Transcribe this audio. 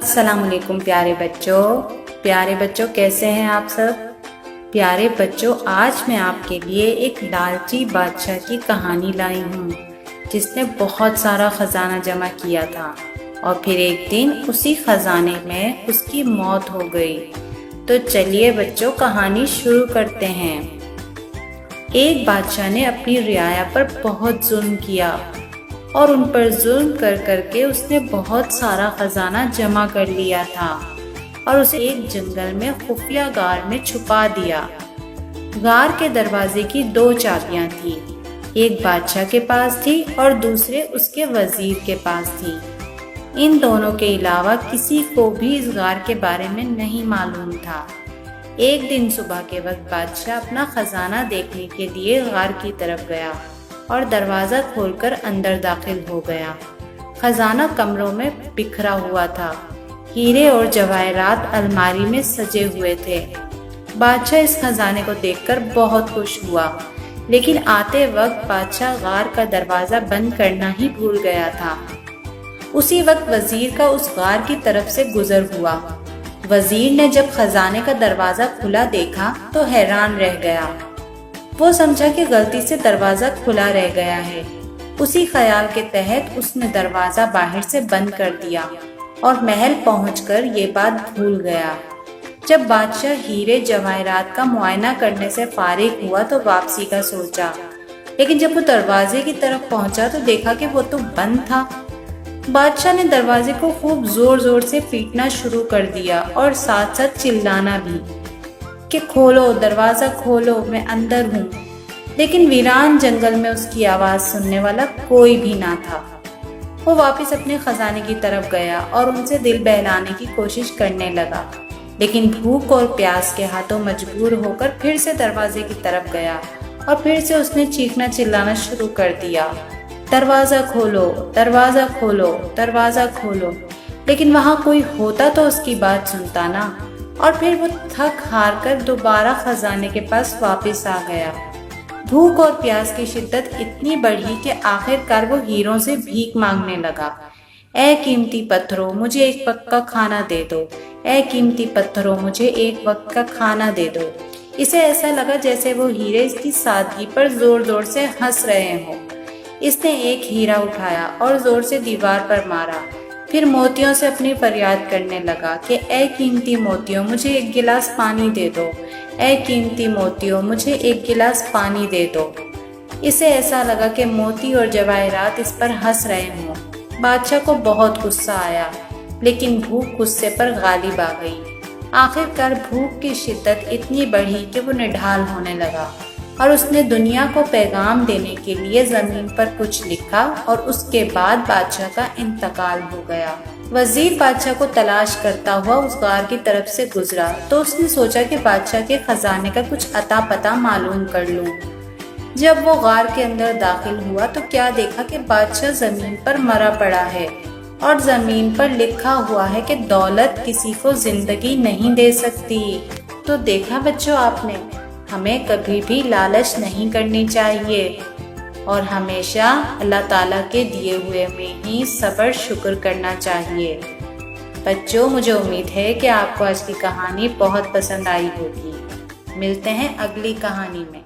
अस्सलाम वालेकुम प्यारे बच्चों कैसे हैं आप सब। प्यारे बच्चों, आज मैं आपके लिए एक लालची बादशाह की कहानी लाई हूँ जिसने बहुत सारा खजाना जमा किया था और फिर एक दिन उसी खजाने में उसकी मौत हो गई। तो चलिए बच्चों, कहानी शुरू करते हैं। एक बादशाह ने अपनी रियाया पर बहुत जुल्म किया और उन पर जुल्म कर करके उसने बहुत सारा खजाना जमा कर लिया था और उसे एक जंगल में खुफिया गार में छुपा दिया। गार के दरवाजे की 2 चाबियां थी, एक बादशाह के पास थी और दूसरे उसके वजीर के पास थी। इन दोनों के अलावा किसी को भी इस गार के बारे में नहीं मालूम था। एक दिन सुबह के वक्त बादशाह अपना खजाना देखने के लिए गार की तरफ गया और दरवाज़ा खोलकर अंदर दाखिल हो गया। खजाना कमरों में बिखरा हुआ था, हीरे और जवाहरात अलमारी में सजे हुए थे। बादशाह इस खजाने को देखकर बहुत खुश हुआ, लेकिन आते वक्त बादशाह गार का दरवाज़ा बंद करना ही भूल गया था। उसी वक्त वजीर का उस गार की तरफ से गुजर हुआ। वजीर ने जब खजाने का दरवाज़ा खुला देखा तो हैरान रह गया। वो समझा कि गलती से दरवाजा खुला रह गया है। उसी ख्याल के तहत उसने दरवाजा बाहर से बंद कर दिया और महल पहुंचकर ये बात भूल गया। जब बादशाह हीरे जवाहरात का मुआयना करने से फारिग हुआ तो वापसी का सोचा, लेकिन जब वो दरवाजे की तरफ पहुंचा तो देखा कि वो तो बंद था। बादशाह ने दरवाजे को खूब जोर जोर से पीटना शुरू कर दिया और साथ साथ चिल्लाना भी कि खोलो, दरवाजा खोलो, मैं अंदर हूँ। लेकिन वीरान जंगल में उसकी आवाज सुनने वाला कोई भी ना था। वो वापस अपने खजाने की तरफ गया और उनसे दिल बहलाने की कोशिश करने लगा, लेकिन भूख और प्यास के हाथों मजबूर होकर फिर से दरवाजे की तरफ गया और फिर से उसने चीखना चिल्लाना शुरू कर दिया, दरवाजा खोलो, दरवाजा खोलो, दरवाजा खोलो। लेकिन वहाँ कोई होता तो उसकी बात सुनता ना। और फिर वो थक हार कर दोबारा खजाने के पास वापस आ गया। भूख और प्यास की शिद्दत इतनी बढ़ी कि आखिरकार वो हीरों से भीख मांगने लगा। ए कीमती पत्थरों, मुझे एक वक्त का खाना दे दो। ए कीमती पत्थरों, मुझे एक वक्त का खाना दे दो। इसे ऐसा लगा जैसे वो हीरे इसकी सादगी पर जोर जोर से हंस रहे हों। इसने एक हीरा उठाया और जोर से दीवार पर मारा, फिर मोतियों से अपनी फरियाद करने लगा कि ए कीमती मोतियों, मुझे एक गिलास पानी दे दो। ए कीमती मोतियों, मुझे एक गिलास पानी दे दो। इसे ऐसा लगा कि मोती और जवाहरात इस पर हंस रहे हों। बादशाह को बहुत गुस्सा आया, लेकिन भूख गुस्से पर गालिब आ गई। आखिरकार भूख की शिद्दत इतनी बढ़ी कि वो निढाल होने लगा और उसने दुनिया को पैगाम देने के लिए जमीन पर कुछ लिखा और उसके बाद बादशाह का इंतकाल हो गया। वजीर बादशाह को तलाश करता हुआ उस गार की तरफ से गुजरा तो उसने सोचा कि बादशाह के खजाने का कुछ अता पता मालूम कर लूं। जब वो गार के अंदर दाखिल हुआ तो क्या देखा कि बादशाह जमीन पर मरा पड़ा है और जमीन पर लिखा हुआ है कि दौलत किसी को जिंदगी नहीं दे सकती। तो देखा बच्चों आपने, हमें कभी भी लालच नहीं करनी चाहिए और हमेशा अल्लाह ताला के दिए हुए में ही सब्र शुक्र करना चाहिए। बच्चों, मुझे उम्मीद है कि आपको आज की कहानी बहुत पसंद आई होगी। मिलते हैं अगली कहानी में।